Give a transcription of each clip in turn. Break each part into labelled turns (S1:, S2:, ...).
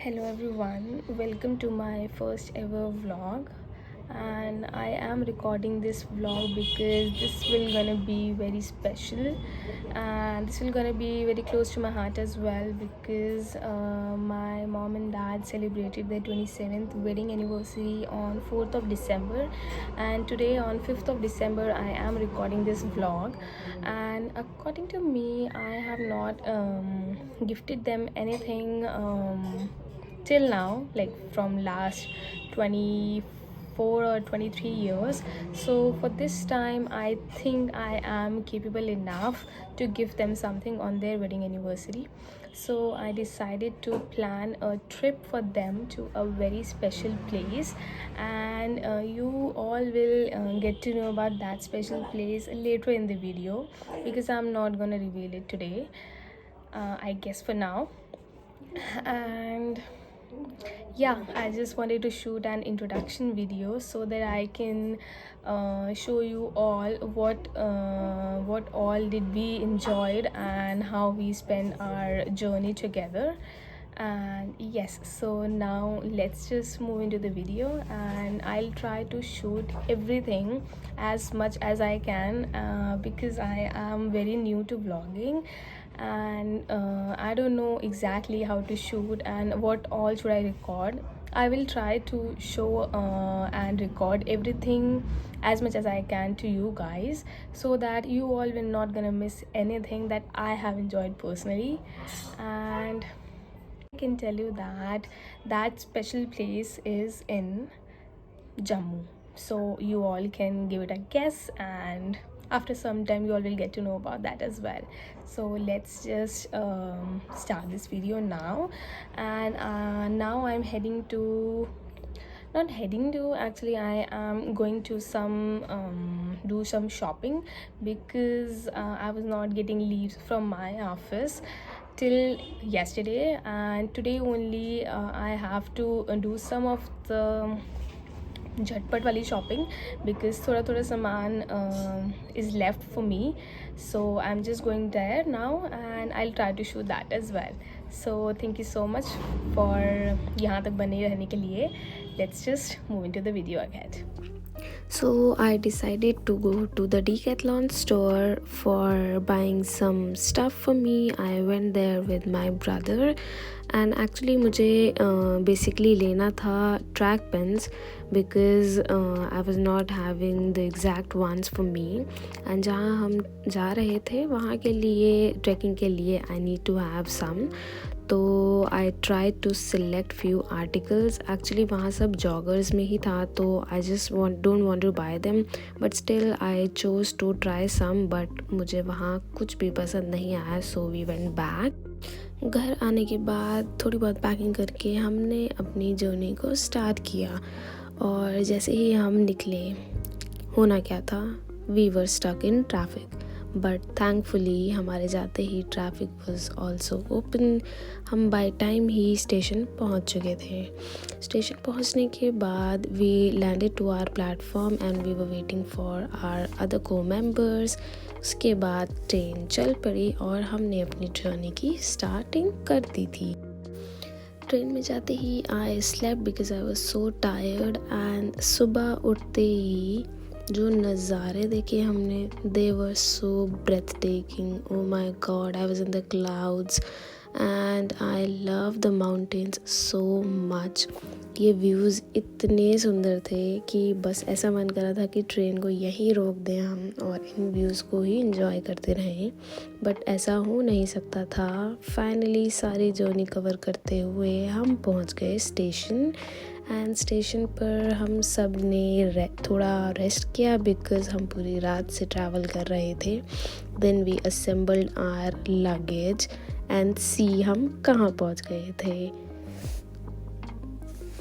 S1: Hello everyone, welcome to my first ever vlog, and I am recording this vlog because this will gonna be very special, and this will gonna be very close to my heart as well because my mom and dad celebrated their 27th wedding anniversary on 4th of December, and today on 5th of December I am recording this vlog. And according to me, I have not gifted them anything till now, like from last 24 or 23 years. So for this time I think I am capable enough to give them something on their wedding anniversary. So I decided to plan a trip for them to a very special place, and you all will get to know about that special place later in the video because I'm not gonna reveal it today, I guess for now. And yeah, I just wanted to shoot an introduction video so that I can show you all what all did we enjoyed and how we spent our journey together. And yes, so now let's just move into the video, and I'll try to shoot everything as much as I can because I am very new to vlogging, and I don't know exactly how to shoot and what all should I record. I will try to show and record everything as much as I can to you guys so that you all will not gonna miss anything that I have enjoyed personally. And I can tell you that that special place is in Jammu. So you all can give it a guess, and after some time you all will get to know about that as well. So let's just start this video now. And now I'm heading to, not heading to, actually I am going to some do some shopping because I was not getting leaves from my office till yesterday, and today only I have to do some of the झटपट वाली shopping because थोड़ा थोड़ा सामान is left for me. So I'm just going there now and I'll try to shoot that as well. So thank you so much for यहाँ तक बने रहने के लिए. Let's just move into the video ahead. So I decided to go to the Decathlon store for buying some stuff for me. I went there with my brother, and actually मुझे basically लेना था track pants because I was not having the exact ones for me. And जहाँ हम जा रहे थे वहाँ के लिए trekking के लिए I need to have some. तो I try to select few articles. Actually वहाँ सब जॉगर्स में ही था, तो I just don't want to buy them, but still I chose to try some. But मुझे वहाँ कुछ भी पसंद नहीं आया, सो वी वेंट बैक. घर आने के बाद थोड़ी बहुत पैकिंग करके हमने अपनी जर्नी को स्टार्ट किया. और जैसे ही हम निकले, होना क्या था, we were stuck in traffic. But thankfully हमारे जाते ही ट्रैफिक वाज आल्सो ओपन. हम बाय टाइम ही स्टेशन पहुंच चुके थे. स्टेशन पहुंचने के बाद we landed to our platform and we were waiting for our other co members. उसके बाद ट्रेन चल पड़ी और हमने अपनी जर्नी की स्टार्टिंग कर दी थी. ट्रेन में जाते ही I slept because I was so tired. And सुबह उठते ही जो नज़ारे देखे हमने, they were so breathtaking. Oh my God, I was in the clouds and I love the mountains so much. ये व्यूज़ इतने सुंदर थे कि बस ऐसा मन कर रहा था कि ट्रेन को यहीं रोक दें हम और इन व्यूज़ को ही इंजॉय करते रहें. बट ऐसा हो नहीं सकता था. फाइनली सारी जर्नी कवर करते हुए हम पहुंच गए स्टेशन. एंड स्टेशन पर हम सब ने थोड़ा रेस्ट किया बिकॉज़ हम पूरी रात से ट्रैवल कर रहे थे. Then we assembled our luggage and see हम कहाँ पहुँच गए थे.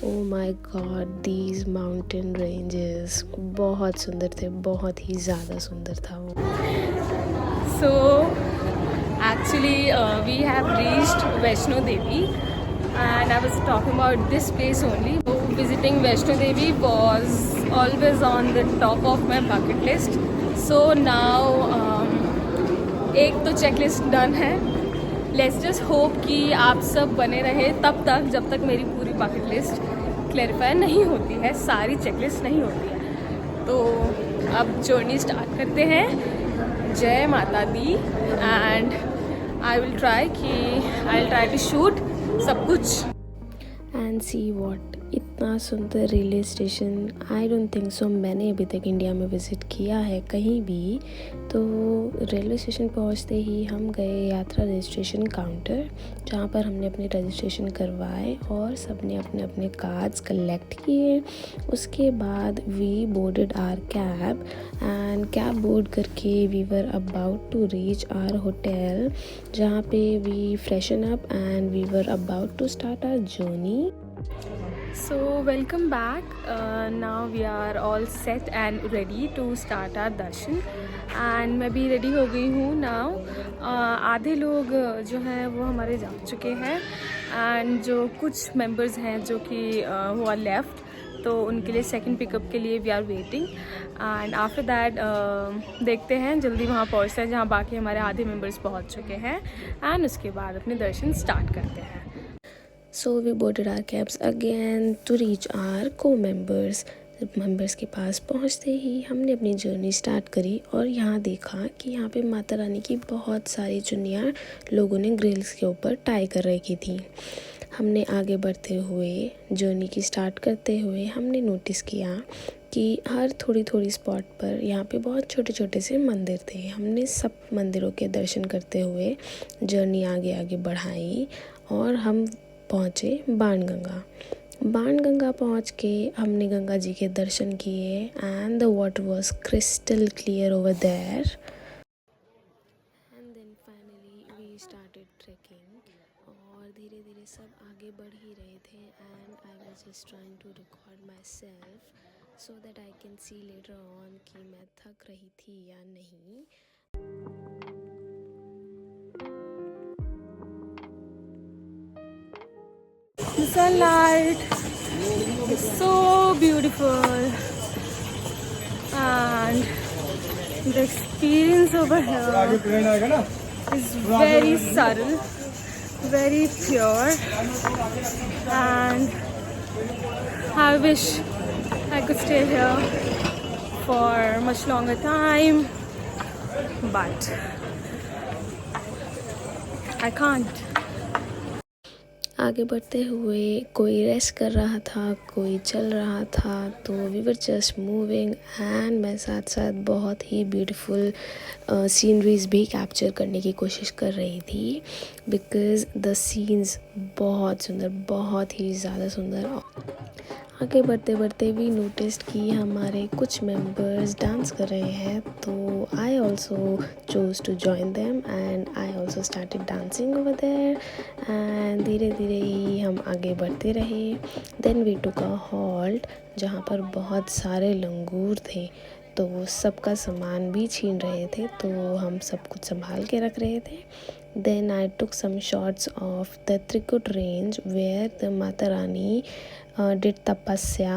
S1: Oh my God, these mountain ranges बहुत सुंदर थे, बहुत ही ज़्यादा सुंदर था वो. So actually we have reached Vaishno Devi and I was talking about this place only. So visiting Vaishno Devi was always on the top of my bucket list. So now एक तो checklist done है, लेट्स जस्ट होप कि आप सब बने रहे तब तक जब तक मेरी पूरी बकेट लिस्ट क्लैरिफाई नहीं होती है, सारी चेकलिस्ट नहीं होती है। तो अब जर्नी स्टार्ट करते हैं। जय माता दी। And I will try to shoot सब कुछ। एंड सी वॉट, इतना सुंदर railway station I don't think so मैंने अभी तक इंडिया में विज़िट किया है कहीं भी। तो रेलवे स्टेशन पहुंचते ही हम गए यात्रा रजिस्ट्रेशन काउंटर, जहां पर हमने अपने रजिस्ट्रेशन करवाए और सबने अपने अपने कार्ड्स कलेक्ट किए। उसके बाद we boarded our cab and cab board करके we were about to reach our hotel, जहाँ पे we freshen up and we were about to start our journey. So welcome back. Now we are all set and ready to start our darshan. And मैं भी ready हो गई हूँ now. आधे लोग जो हैं वो हमारे जा चुके हैं एंड जो कुछ मेंबर्स हैं जो कि वो आर लेफ्ट, तो उनके लिए सेकंड पिकअप के लिए we are waiting. And after that देखते हैं जल्दी वहाँ पहुँचते हैं जहाँ बाकी हमारे आधे मेंबर्स पहुँच चुके हैं एंड उसके बाद अपने दर्शन स्टार्ट करते हैं। So we boarded our cabs again to reach our co-members. Members के पास पहुंचते ही हमने अपनी जर्नी स्टार्ट करी और यहाँ देखा कि यहाँ पे माता रानी की बहुत सारी चुन्नियाँ लोगों ने ग्रिल्स के ऊपर टाई कर रखी थी। हमने आगे बढ़ते हुए जर्नी की स्टार्ट करते हुए हमने नोटिस किया कि हर थोड़ी थोड़ी स्पॉट पर यहाँ पे बहुत छोटे छोटे से मंदिर थे। हमने सब मंदिरों के दर्शन करते हुए जर्नी आगे आगे बढ़ाई और हम पहुँचे बाणगंगा पहुँच के हमने गंगा जी के दर्शन किए and the water was crystal clear over there. And then finally we started trekking और धीरे धीरे सब आगे बढ़ ही रहे थे and I was just trying to record myself so that I can see later on कि मैं थक रही थी या नहीं। The sunlight is so beautiful and the experience over here is very subtle, very pure, and I wish I could stay here for much longer time, but I can't. आगे बढ़ते हुए कोई रेस्ट कर रहा था, कोई चल रहा था, तो we were just moving and मैं साथ साथ बहुत ही ब्यूटीफुल सीनरीज भी कैप्चर करने की कोशिश कर रही थी बिकॉज़ द सीन्स बहुत सुंदर, बहुत ही ज़्यादा सुंदर। आगे बढ़ते बढ़ते भी नोटिस्ड कि हमारे कुछ मेंबर्स डांस कर रहे हैं, तो I also chose to join them and I also started dancing over there and धीरे धीरे ही हम आगे बढ़ते रहे। Then we took a halt जहाँ पर बहुत सारे लंगूर थे, तो वो सबका सामान भी छीन रहे थे, तो हम सब कुछ संभाल के रख रहे थे। Then I took some shots of the Trikut range where the Mata Rani did tapasya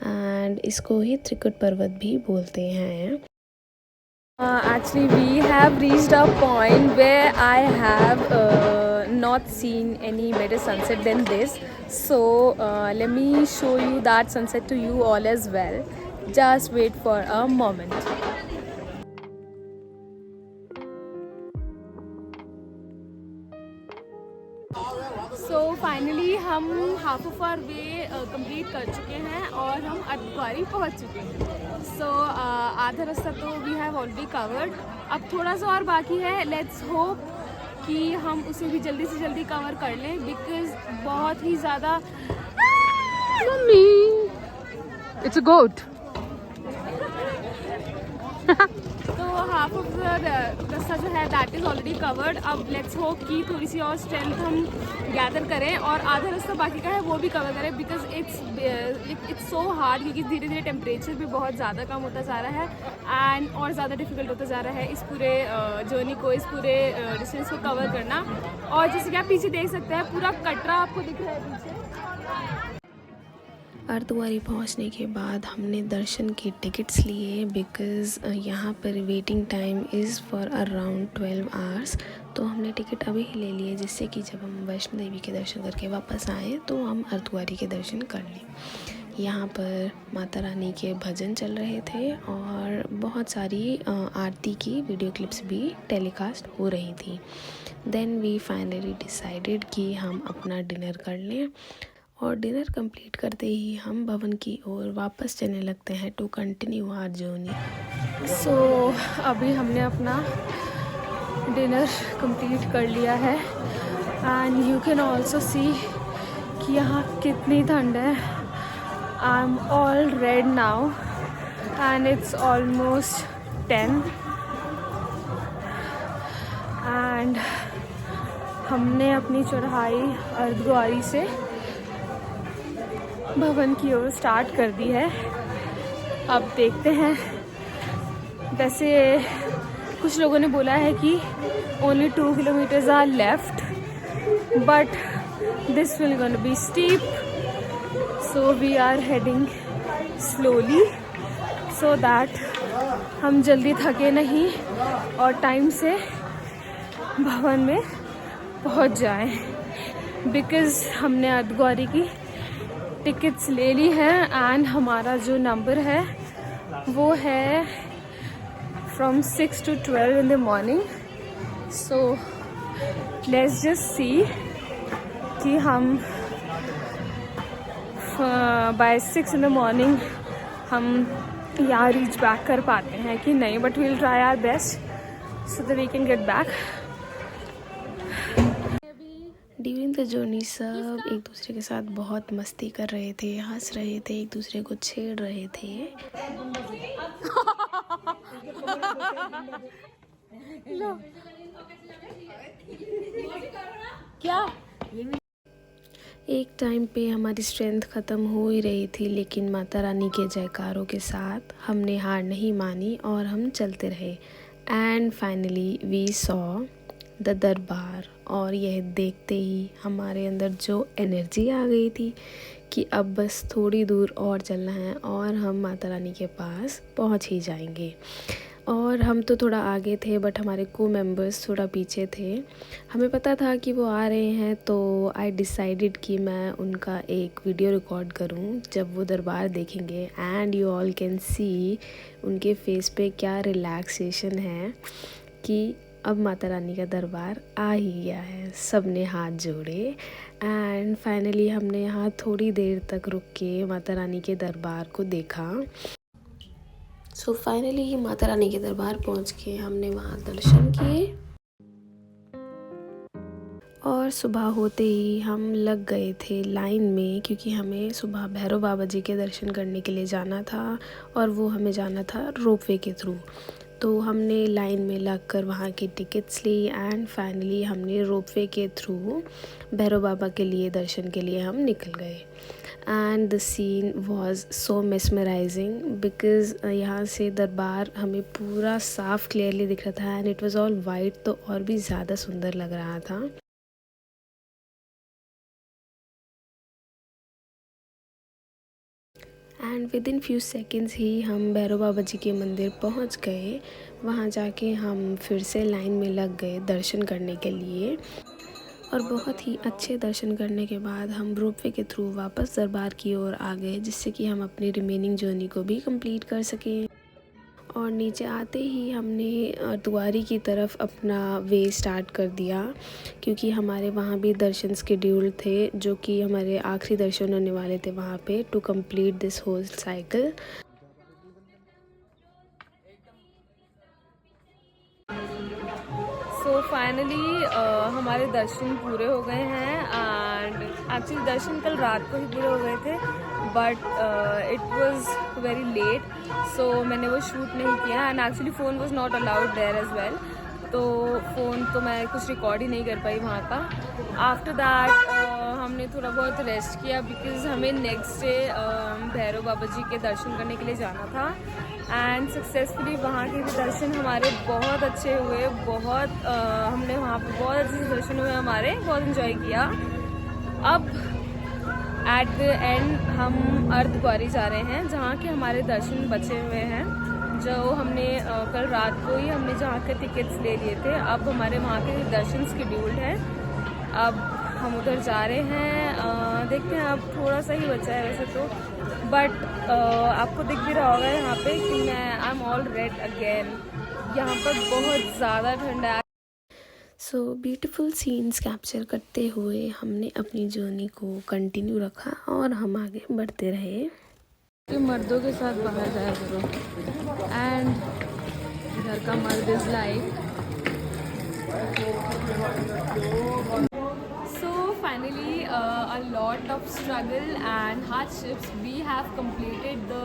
S1: and इसको ही त्रिकुट पर्वत भी बोलते हैं। Actually we have reached a point where I have not seen any better sunset than this, so let me show you that sunset to you all as well. Just wait for a moment. So finally हम half of our way complete कर चुके हैं और हम अर्धकुंवारी पहुंच चुके हैं। सो आधा रास्ता तो वी हैव ऑलरेडी कवर्ड, अब थोड़ा सा और बाकी है। लेट्स होप कि हम उसे भी जल्दी से जल्दी कवर कर लें बिकॉज बहुत ही ज़्यादा मम्मी इट्स अ गोट। तो हाफ ऑफ द रास्ता जो है दैट इज़ ऑलरेडी कवर्ड। अब लेट्स होप कि थोड़ी सी और स्ट्रेंथ हम गैदर करें और आधा रास्ता बाकी का है वो भी कवर करें बिकॉज इट्स सो हार्ड, क्योंकि धीरे धीरे टेम्परेचर भी बहुत ज़्यादा कम होता जा रहा है एंड और ज़्यादा डिफिकल्ट होता जा रहा है इस पूरे जर्नी को, इस पूरे डिस्टेंस को कवर करना। और जैसे कि आप पीछे देख सकते हैं पूरा कटरा आपको दिख रहा है पीछे। अर्धकुंवारी पहुंचने के बाद हमने दर्शन की टिकट्स लिए बिकॉज़ यहाँ पर waiting time is for around 12 hours.
S2: तो हमने टिकट अभी ही ले लिए, जिससे कि जब हम वैष्णो देवी के दर्शन करके वापस आएँ तो हम अर्धकुंवारी के दर्शन कर लें। यहाँ पर माता रानी के भजन चल रहे थे और बहुत सारी आरती की वीडियो क्लिप्स भी टेलीकास्ट हो रही थी। देन वी फाइनली डिसाइडेड कि हम अपना डिनर कर लें और डिनर कंप्लीट करते ही हम भवन की ओर वापस चलने लगते हैं टू कंटिन्यू आवर जर्नी।
S1: सो अभी हमने अपना डिनर कंप्लीट कर लिया है and you can also see कि यहाँ कितनी ठंड है। I am all red now and it's almost 10 and हमने अपनी चढ़ाई अर्धकुंवारी से भवन की ओर स्टार्ट कर दी है। अब देखते हैं, वैसे कुछ लोगों ने बोला है कि only 2 kilometers are left, but this will gonna be steep, so we are heading slowly so that हम जल्दी थके नहीं और टाइम से भवन में पहुंच जाएं, बिकॉज़ हमने अर्धकुंवारी की टिकट्स ले ली है एंड हमारा जो नंबर है वो है from 6 to 12 in the morning. So let's just see कि हम by 6 in the morning हम यहाँ रीच बैक कर पाते हैं कि नहीं, but we'll try our best so that we can get back.
S2: During the journey सब एक दूसरे के साथ बहुत मस्ती कर रहे थे, हंस रहे थे, एक दूसरे को छेड़ रहे थे।
S1: लो क्या
S2: एक टाइम पे हमारी स्ट्रेंथ ख़त्म हो ही रही थी, लेकिन माता रानी के जयकारों के साथ हमने हार नहीं मानी और हम चलते रहे। And finally we saw the दरबार, और यह देखते ही हमारे अंदर जो एनर्जी आ गई थी कि अब बस थोड़ी दूर और चलना है और हम माता रानी के पास पहुंच ही जाएंगे। और हम तो थोड़ा आगे थे बट हमारे को मेंबर्स थोड़ा पीछे थे। हमें पता था कि वो आ रहे हैं, तो आई डिसाइडेड कि मैं उनका एक वीडियो रिकॉर्ड करूं जब वो दरबार देखेंगे। And you all can see उनके फेस पे क्या रिलैक्सेशन है कि अब माता रानी का दरबार आ ही गया है। सब ने हाथ जोड़े एंड फाइनली हमने यहाँ थोड़ी देर तक रुक के माता रानी के दरबार को देखा। सो फाइनली माता रानी के दरबार पहुँच के हमने वहाँ दर्शन किए और सुबह होते ही हम लग गए थे लाइन में, क्योंकि हमें सुबह भैरव बाबा जी के दर्शन करने के लिए जाना था और वो हमें जाना था रोपवे के थ्रू। तो हमने लाइन में लगकर वहाँ की टिकट्स ली एंड फाइनली हमने रोपवे के थ्रू भैरव बाबा के लिए दर्शन के लिए हम निकल गए। And the scene was so mesmerising because यहाँ से दरबार हमें पूरा साफ क्लियरली दिख रहा था and it was all white, तो और भी ज़्यादा सुंदर लग रहा था। And within few seconds ही हम भैरव बाबा जी के मंदिर पहुंच गए। वहां जाके हम फिर से लाइन में लग गए दर्शन करने के लिए और बहुत ही अच्छे दर्शन करने के बाद हम रोपवे के थ्रू वापस दरबार की ओर आ गए, जिससे कि हम अपनी रिमेनिंग जर्नी को भी कंप्लीट कर सकें। और नीचे आते ही हमने अर्धकुंवारी की तरफ अपना वे स्टार्ट कर दिया, क्योंकि हमारे वहाँ भी दर्शन शेड्यूल थे, जो कि हमारे आखिरी दर्शन होने वाले थे वहाँ पे to complete this whole cycle.
S1: So finally हमारे दर्शन पूरे हो गए हैं एंड एक्चुअली दर्शन कल रात को ही पूरे हो गए थे, but it was very late, so मैंने वो शूट नहीं किया and actually phone was not allowed there as well, तो फ़ोन तो मैं कुछ रिकॉर्ड ही नहीं कर पाई वहाँ का। आफ्टर दैट हमने थोड़ा बहुत रेस्ट किया बिकॉज़ हमें नेक्स्ट डे भैरव बाबा जी के दर्शन करने के लिए जाना था एंड सक्सेसफुली वहाँ के भी दर्शन हमारे बहुत अच्छे हुए। हमने वहाँ पर बहुत अच्छे से दर्शन हुए हमारे, बहुत इन्जॉय किया। अब एट द एंड हम अर्धकुंवारी जा रहे हैं, जहाँ के हमारे दर्शन बचे हुए हैं, जो हमने कल रात को ही हमने जहाँ के टिकट्स ले लिए थे, अब हमारे वहाँ के दर्शन शेड्यूल्ड है। अब हम उधर जा रहे हैं, देखते हैं, अब थोड़ा सा ही बचा है वैसे तो, बट आपको दिख भी रहा होगा यहाँ पे कि मैं I am all red again. यहाँ पर बहुत ज़्यादा ठंड है।
S2: सो ब्यूटीफुल सीन्स कैप्चर करते हुए हमने अपनी जर्नी को कंटिन्यू रखा और हम आगे बढ़ते रहे।
S1: कि मर्दों के साथ बाहर जाया करो, एंड इधर का मर्द is like. So finally a lot of struggle and hardships, we have completed the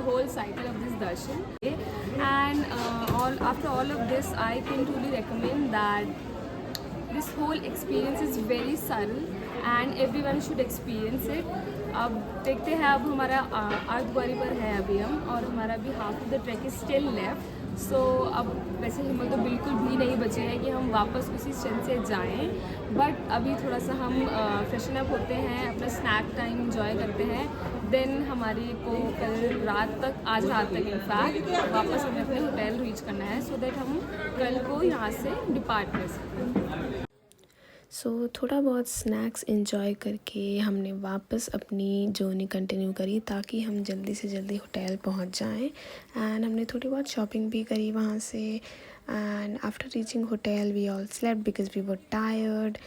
S1: whole cycle of this darshan, and after all of this I can truly recommend that this whole experience is very surreal and everyone should experience it. अब देखते हैं, अब हमारा अर्धद्वारी पर है अभी हम, और हमारा भी half of the track is still left. So अब वैसे हिम्मत तो बिल्कुल भी नहीं बची है कि हम वापस उसी स्ट्रेंथ से जाएं, बट अभी थोड़ा सा हम फ्रेशन अप होते हैं, अपना स्नैक टाइम इंजॉय करते हैं, देन हमारी को कल रात तक, आज रात तक इनफैक्ट वापस हमें अपने होटल रीच करना है, सो दैट हम कल को यहाँ से डिपार्ट कर सकें।
S2: सो थोड़ा बहुत स्नैक्स एंजॉय करके हमने वापस अपनी जर्नी कंटिन्यू करी ताकि हम जल्दी से जल्दी होटल पहुंच जाएं, एंड हमने थोड़ी बहुत शॉपिंग भी करी वहाँ से, and after reaching hotel we all slept because we were tired,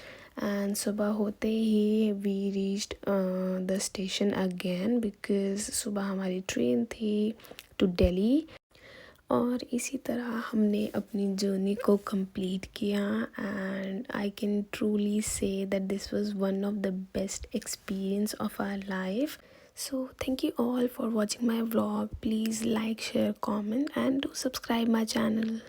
S2: and सुबह होते ही we reached the station again because सुबह हमारी ट्रेन थी टू दिल्ली। और इसी तरह हमने अपनी जर्नी को कंप्लीट किया, and I can truly say that this was one of the best experience of our life. So thank you all for watching my vlog. Please like, share, comment and do subscribe my channel.